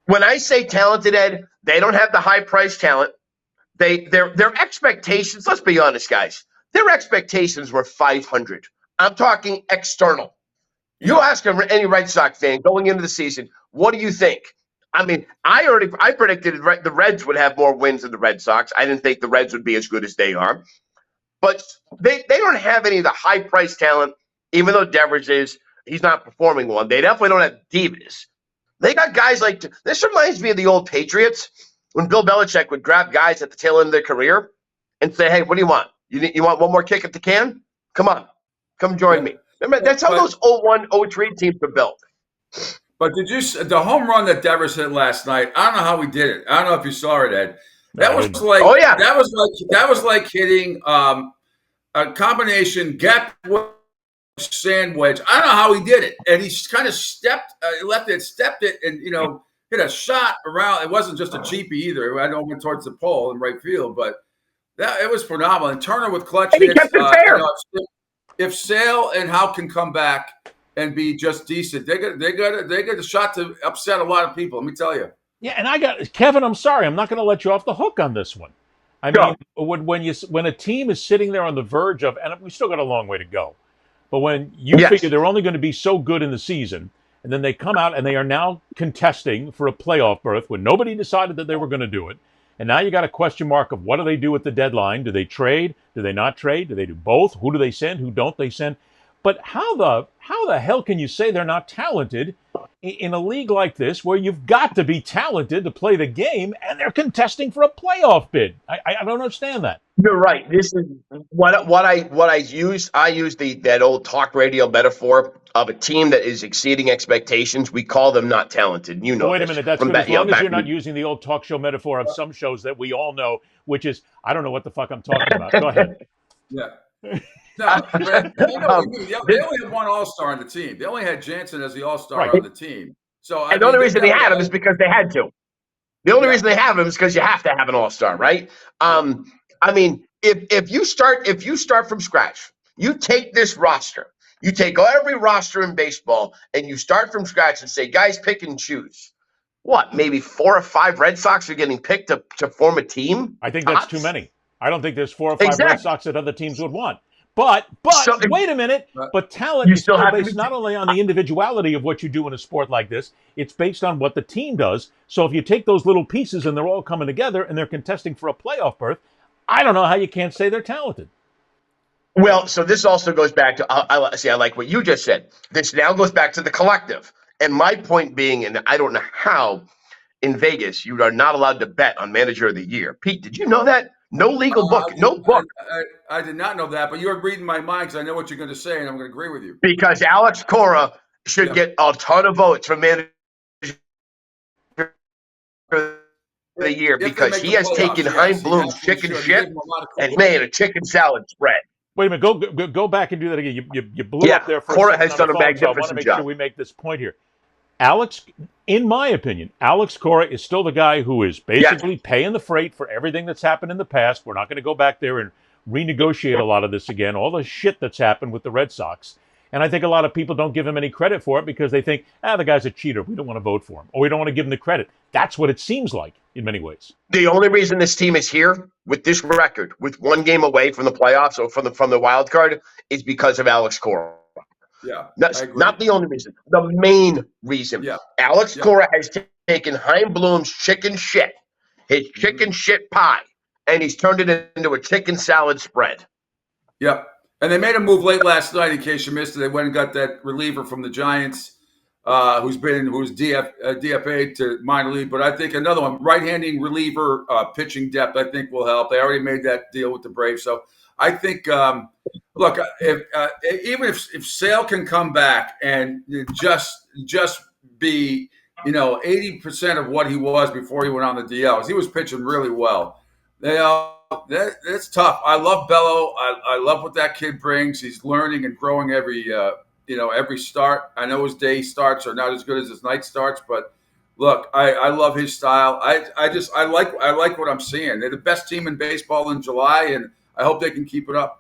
When I say talented, Ed, they don't have the high price talent. Their expectations, let's be honest, guys, their expectations were 500. I'm talking external. You Yeah. ask any Red Sox fan going into the season, what do you think? I mean, I predicted the Reds would have more wins than the Red Sox. I didn't think the Reds would be as good as they are. But they don't have any of the high price talent, even though Devers he's not performing well. They definitely don't have divas. They got guys like this reminds me of the old Patriots when Bill Belichick would grab guys at the tail end of their career and say, "Hey, what do you want? You want one more kick at the can? Come on, come join me." Remember, that's how those 01, 03 teams were built. But did you the home run that Devers hit last night? I don't know how he did it. I don't know if you saw it, Ed. That was like oh yeah, that was like hitting a combination gap sand wedge. I don't know how he did it, and he kind of stepped it, and hit a shot around. It wasn't just a cheapie either. I know it went towards the pole in right field, but it was phenomenal. And Turner with clutch and he hits. kept it fair. If Sale and Howe can come back and be just decent, they got a shot to upset a lot of people. Let me tell you. Yeah, and Kevin. I'm sorry, I'm not going to let you off the hook on this one. I mean, when a team is sitting there on the verge of, and we still got a long way to go, but when you figure they're only going to be so good in the season, and then they come out and they are now contesting for a playoff berth when nobody decided that they were going to do it, and now you got a question mark of what do they do at the deadline? Do they trade? Do they not trade? Do they do both? Who do they send? Who don't they send? But how the hell can you say they're not talented in a league like this where you've got to be talented to play the game and they're contesting for a playoff bid? I don't understand that. You're right. This is what I use. I use that old talk radio metaphor of a team that is exceeding expectations. We call them not talented. You know. Wait a minute. That's good. As long as you're not using the old talk show metaphor of some shows that we all know, which is I don't know what the fuck I'm talking about. Go ahead. Yeah. No, they only had one All-Star on the team. They only had Jansen as the All-Star on the team. So the only reason they had him is because they had to. The only reason they have him is because you have to have an All-Star, right? I mean, if you start from scratch, you take this roster, you take every roster in baseball, and you start from scratch and say, guys, pick and choose. What? Maybe 4 or 5 Red Sox are getting picked to form a team? I think that's too many. I don't think there's 4 or 5 Red Sox that other teams would want. But wait a minute. But talent is still based not only on the individuality of what you do in a sport like this, it's based on what the team does. So if you take those little pieces and they're all coming together and they're contesting for a playoff berth, I don't know how you can't say they're talented. Well, so this also goes back to, I like what you just said. This now goes back to the collective. And my point being, and I don't know how in Vegas you are not allowed to bet on Manager of the Year. Pete, did you know that? No legal book, no book. I did not know that, but you're reading my mind because I know what you're going to say, and I'm going to agree with you. Because Alex Cora should get a ton of votes for Manager of the Year because he has taken Hein Bloom's chicken shit and made a chicken salad spread. Wait a minute, go back and do that again. You blew up there for Cora a second has done a magnificent so I want to make job. sure we make this point here. Alex, in my opinion, Alex Cora is still the guy who is basically paying the freight for everything that's happened in the past. We're not going to go back there and renegotiate a lot of this again, all the shit that's happened with the Red Sox. And I think a lot of people don't give him any credit for it because they think, the guy's a cheater. We don't want to vote for him. Or we don't want to give him the credit. That's what it seems like in many ways. The only reason this team is here with this record, with 1 game away from the playoffs or from the wild card, is because of Alex Cora. Yeah, not the only reason. The main reason. Yeah. Alex Cora has taken Hein Bloom's chicken shit, his chicken shit pie, and he's turned it into a chicken salad spread. Yep. And they made a move late last night, in case you missed it. They went and got that reliever from the Giants, who's DFA'd to minor league. But I think another one, right-handing reliever, pitching depth, I think will help. They already made that deal with the Braves. So I think, look, even if Sale can come back and just be, 80% of what he was before he went on the DLs, he was pitching really well. It's tough. I love Bello. I love what that kid brings. He's learning and growing every start. I know his day starts are not as good as his night starts, but look, I love his style. I like what I'm seeing. They're the best team in baseball in July, and I hope they can keep it up.